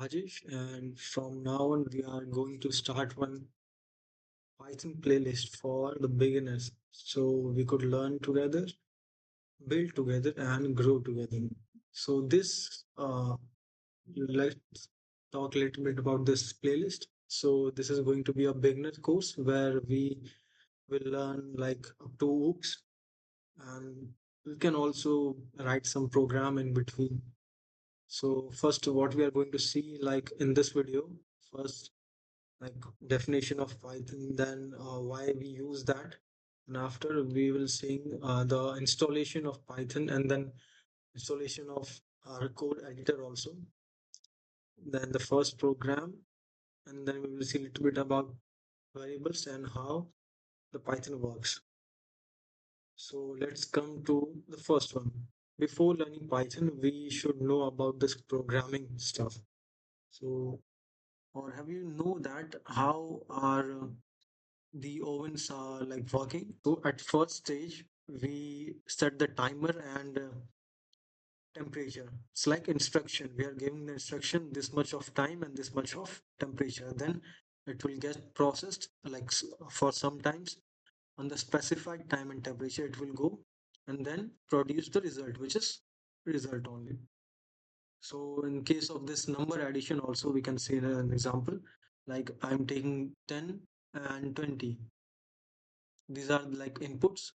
Rajesh, and from now on, we are going to start one Python playlist for the beginners so we could learn together, build together, and grow together. So, let's talk a little bit about this playlist. So, this is going to be a beginner course where we will learn like up to hooks, and we can also write some program in between. So, first, what we are going to see, like in this video, first like definition of Python, then why we use that, and after we will sing the installation of Python and then installation of our code editor also, then the first program, and then we will see a little bit about variables and how the Python works. So let's come to the first one. Before learning Python, we should know about this programming stuff. So, or have you know that how our the ovens are like working. So at first stage, we set the timer and temperature. It's like instruction. We are giving the instruction this much of time and this much of temperature. Then it will get processed like for some times on the specified time and temperature it will go and then produce the result, which is result only. So in case of this number addition also we can say an example like I'm taking 10 and 20. These are like inputs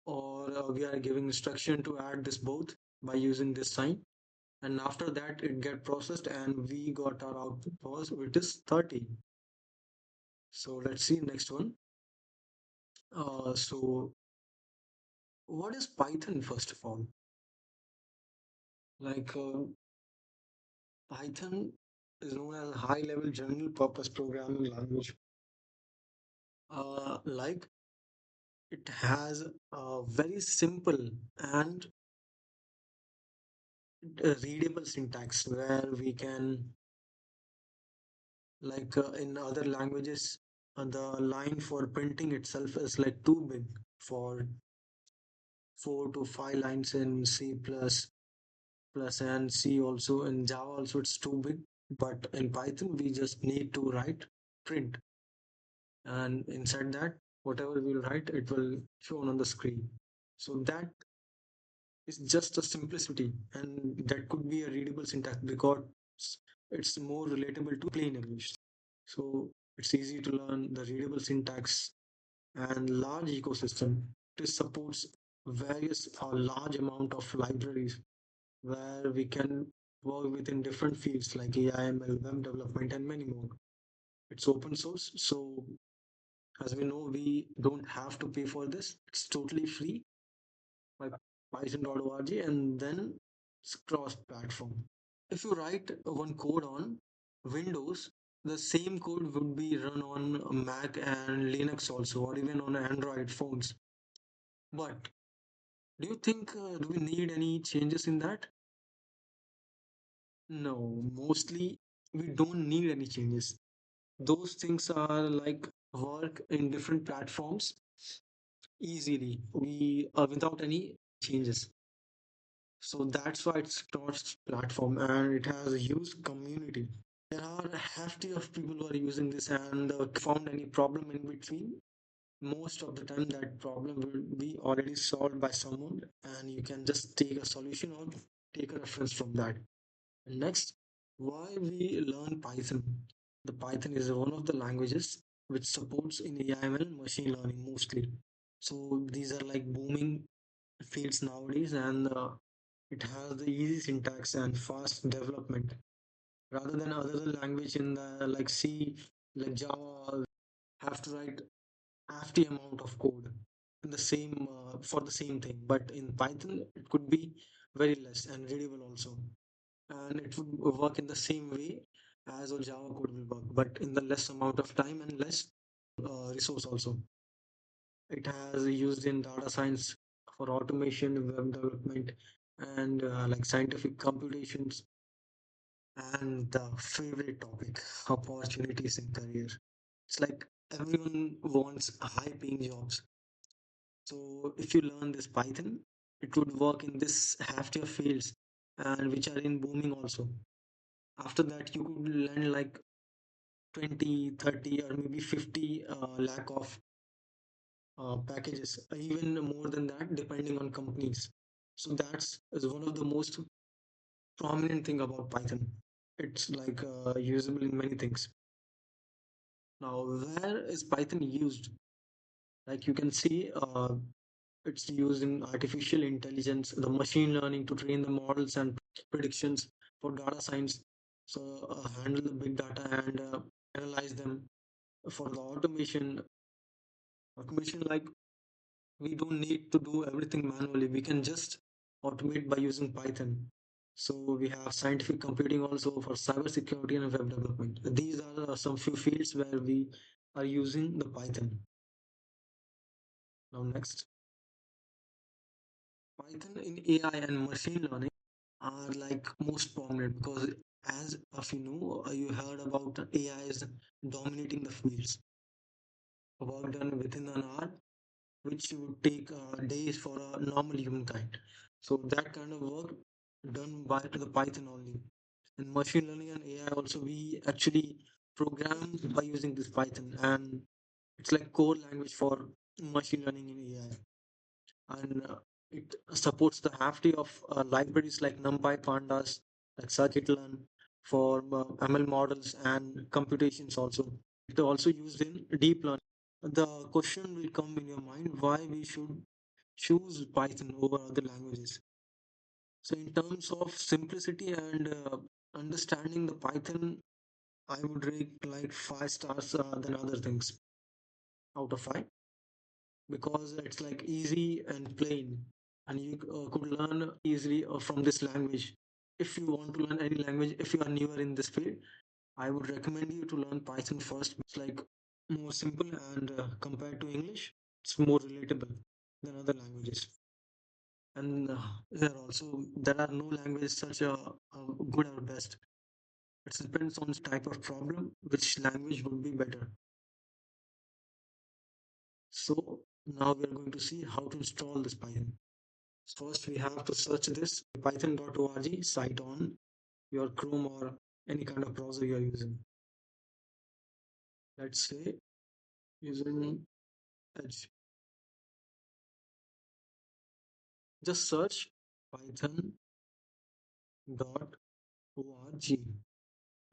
or we are giving instruction to add this both by using this sign, and after that it get processed and we got our output was which is 30. So let's see next one. So what is Python first of all? like Python is known as a high level general purpose programming language. Like it has a very simple and readable syntax where we can like in other languages the line for printing itself is like too big for 4 to 5 lines in C plus and C also in Java also it's too big, but in Python we just need to write print, and inside that whatever we'll write it will shown on the screen. So that is just a simplicity and that could be a readable syntax because it's more relatable to plain English. So it's easy to learn the readable syntax and large ecosystem. It supports various or large amount of libraries where we can work within different fields like AI, ML, web development, and many more. It's open source, so as we know, we don't have to pay for this. It's totally free by Python.org, and then it's cross-platform. If you write one code on Windows, the same code would be run on Mac and Linux also, or even on Android phones. But do you think do we need any changes in that? No, mostly we don't need any changes. Those things are like work in different platforms easily. We without any changes. So that's why it's cross platform and it has a huge community. There are a hefty of people who are using this and found any problem in between. Most of the time, that problem will be already solved by someone, and you can just take a solution or take a reference from that. And next, why we learn Python? The Python is one of the languages which supports in AI/ML machine learning mostly. So these are like booming fields nowadays, and it has the easy syntax and fast development rather than other language in the like C, like Java, have to write hefty amount of code in the same for the same thing. But in Python, it could be very less and readable also, and it would work in the same way as a Java code will work, but in the less amount of time and less resource also. It has used in data science for automation, web development, and like scientific computations. And the favorite topic, opportunities in career. It's like everyone wants high paying jobs. So if you learn this Python, it would work in this heftier fields and which are in booming also. After that, you could learn like 20, 30, or maybe 50 lakh of packages, even more than that, depending on companies. So that's is one of the most prominent thing about Python. It's like usable in many things. Now, where is Python used? Like you can see, it's used in artificial intelligence, the machine learning to train the models and predictions for data science. So handle the big data and analyze them for the automation. Automation, like we don't need to do everything manually. We can just automate by using Python. So we have scientific computing also for cybersecurity and web development. These are some few fields where we are using the Python. Now next, Python in AI and machine learning are like most prominent because as of you know, you heard about AI is dominating the fields. Work done within an hour, which would take days for a normal humankind. So that kind of work done by the Python only. In machine learning and AI also, we actually program by using this Python, and it's like core language for machine learning in AI. And it supports the hafty of libraries like NumPy, Pandas, like scikit-learn for ML models and computations also. It also used in deep learning. The question will come in your mind why we should choose Python over other languages. So, in terms of simplicity and understanding the Python, I would rate like 5 stars than other things out of 5 because it's like easy and plain, and you could learn easily from this language. If you want to learn any language, if you are newer in this field, I would recommend you to learn Python first. It's like more simple and compared to English, it's more relatable than other languages. And there are no languages such good or best. It depends on the type of problem, which language would be better. So now we are going to see how to install this Python. First, we have to search this python.org site on your Chrome or any kind of browser you are using. Let's say using Edge. Just search python.org.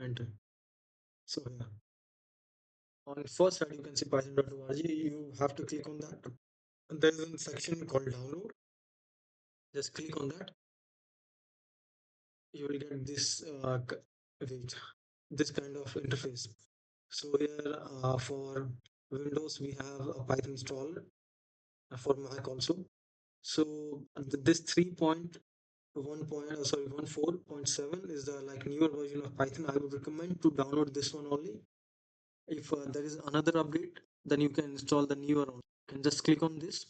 Enter. So yeah, on first side you can see python.org. You have to click on that. And there is a section called download. Just click on that. You will get this wait, this kind of interface. So here for Windows we have a Python installer, for Mac also. So this 14.7 is the like newer version of Python. I would recommend to download this one only. If there is another update, then you can install the newer one. You can just click on this.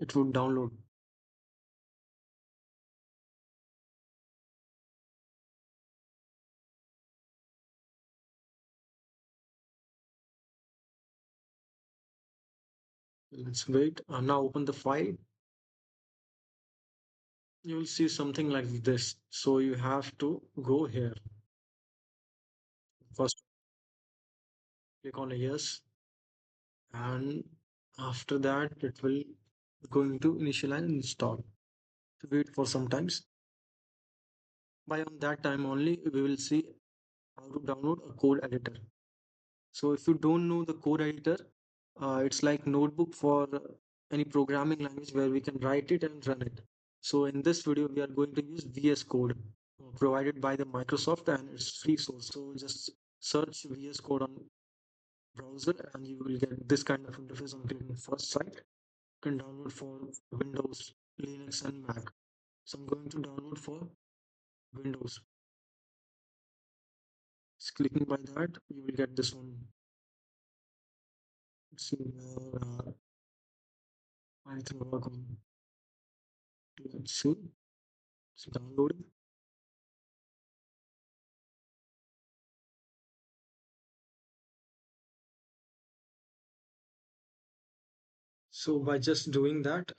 It would download. Let's wait. Now open the file. You will see something like this. So you have to go here. First, click on a yes, and after that, it will going to initialize and install. So wait for some times. By on that time only, we will see how to download a code editor. So if you don't know the code editor, it's like notebook for any programming language where we can write it and run it. So in this video, we are going to use VS Code provided by the Microsoft, and it's free source. So just search VS Code on browser and you will get this kind of interface on clicking first site. You can download for Windows, Linux and Mac. So I'm going to download for Windows. Just clicking by that, you will get this one. Let's see where I can work on. Let's see. It's downloading. So by just doing that,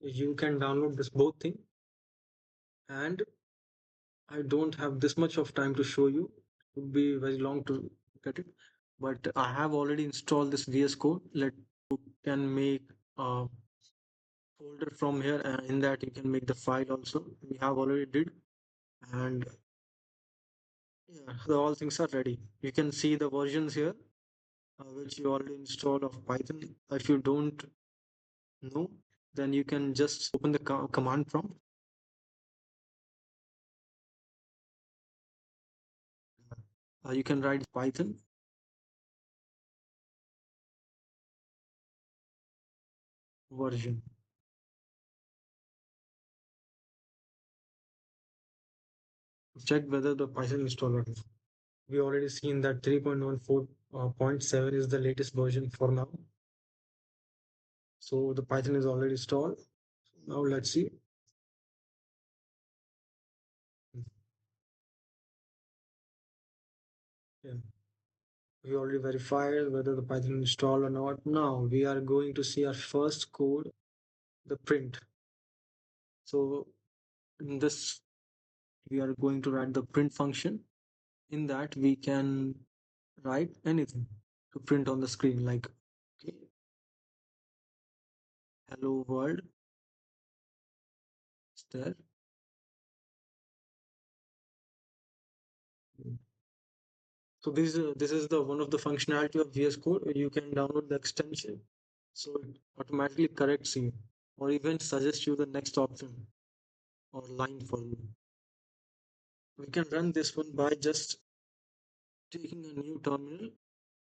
You can download this both thing, and I don't have this much of time to show you. It would be very long to look at it. But I have already installed this VS Code. Let you can make a folder from here, and in that you can make the file also. We have already did, and yeah, all things are ready. You can see the versions here, which you already installed of Python. If you don't know, then you can just open the command prompt. You can write Python version. Check whether the Python installer or not. We already seen that 3.14.7 is the latest version for now. So the Python is already installed. Now let's see. Yeah. We already verified whether the Python installed or not. Now we are going to see our first code, the print. So in this, we are going to write the print function. In that, we can write anything to print on the screen, like okay, hello world is there. So this is the one of the functionality of VS Code. You can download the extension, so it automatically corrects you, or even suggests you the next option or line for you. We can run this one by just taking a new terminal.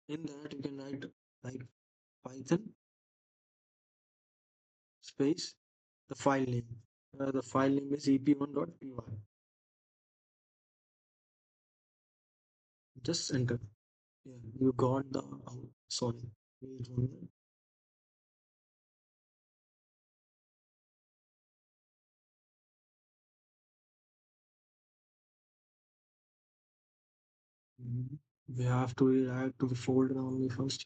In that, you can write like Python space the file name. The file name is ep1.py. Just enter. Yeah, you got the sorry. Wait 1 minute. Mhm. We have to redirect to the folder only first.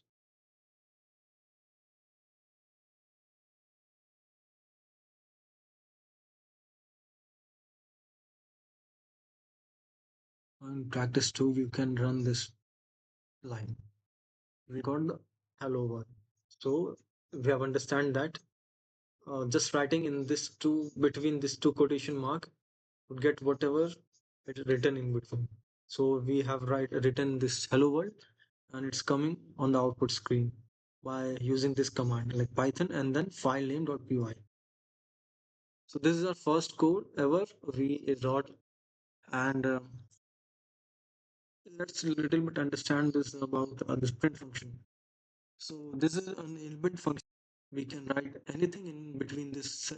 In practice 2, you can run this line. We got the hello world. So we have understand that just writing in this two between this two quotation mark would get whatever it written in between. So we have written this hello world, and it's coming on the output screen by using this command like Python and then file name.py. So this is our first code ever we wrote, and let's a little bit understand this about this print function. So this is an inbuilt function. We can write anything in between this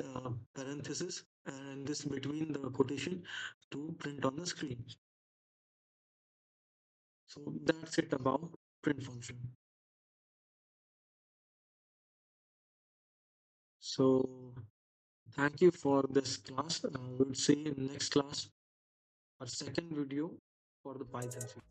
parenthesis and this between the quotation to print on the screen. So that's it about print function. So thank you for this class. We'll see you in next class, our second video for the Python series.